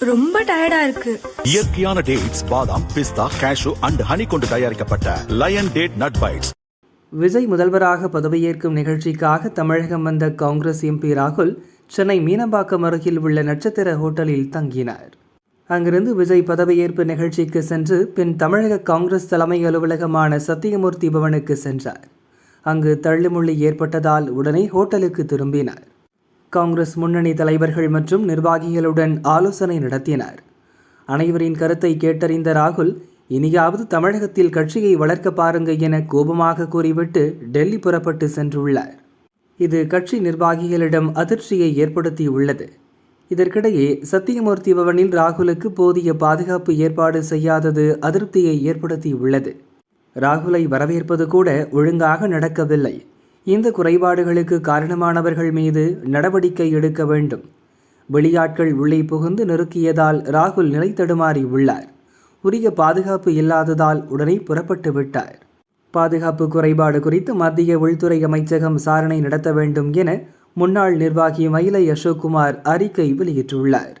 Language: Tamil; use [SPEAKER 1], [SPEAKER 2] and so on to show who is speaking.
[SPEAKER 1] ரொம்ப டயர்டா இருக்கு.
[SPEAKER 2] இயற்கையான டேட்ஸ், பாதாம், பிஸ்தா, கேஷு அண்ட் ஹனி கொண்டு தயாரிக்கப்பட்ட lion date nut bites.
[SPEAKER 3] Vijay முதல்வராக பதவியேற்கும் நிகழ்ச்சிக்காக தமிழகம் வந்த காங்கிரஸ் எம்பி ராகுல் சென்னை மீனம்பாக்கம் அருகில் உள்ள நட்சத்திர ஹோட்டலில் தங்கினார். அங்கிருந்து விஜய் பதவியேற்பு நிகழ்ச்சிக்கு சென்று பின் தமிழக காங்கிரஸ் தலைமை அலுவலகமான சத்தியமூர்த்தி பவனுக்கு சென்றார். அங்கு தள்ளுமுள்ளி ஏற்பட்டதால் உடனே ஹோட்டலுக்கு திரும்பினார். காங்கிரஸ் முன்னணி தலைவர்கள் மற்றும் நிர்வாகிகளுடன் ஆலோசனை நடத்தினார். அனைவரின் கருத்தை கேட்டறிந்த ராகுல், இனியாவது தமிழகத்தில் கட்சியை வளர்க்க பாருங்க என கோபமாக கூறிவிட்டு டெல்லி புறப்பட்டு சென்றுள்ளார். இது கட்சி நிர்வாகிகளிடம் அதிர்ச்சியை ஏற்படுத்தியுள்ளது. இதற்கிடையே சத்தியமூர்த்தி பவனில் ராகுலுக்கு போதிய பாதுகாப்பு ஏற்பாடு செய்யாதது அதிருப்தியை ஏற்படுத்தியுள்ளது. ராகுலை வரவேற்பது கூட ஒழுங்காக நடக்கவில்லை. இந்த குறைபாடுகளுக்கு காரணமானவர்கள் மீது நடவடிக்கை எடுக்க வேண்டும். வெளியாட்கள் உள்ளே புகுந்து நெருக்கியதால் ராகுல் நிலை தடுமாறி உள்ளார். உரிய பாதுகாப்பு இல்லாததால் உடனே புறப்பட்டு விட்டார். பாதுகாப்பு குறைபாடு குறித்து மத்திய உள்துறை அமைச்சகம் விசாரணை நடத்த வேண்டும் என முன்னாள் நிர்வாகி மயிலை அசோக்குமார் அறிக்கை வெளியிட்டுள்ளார்.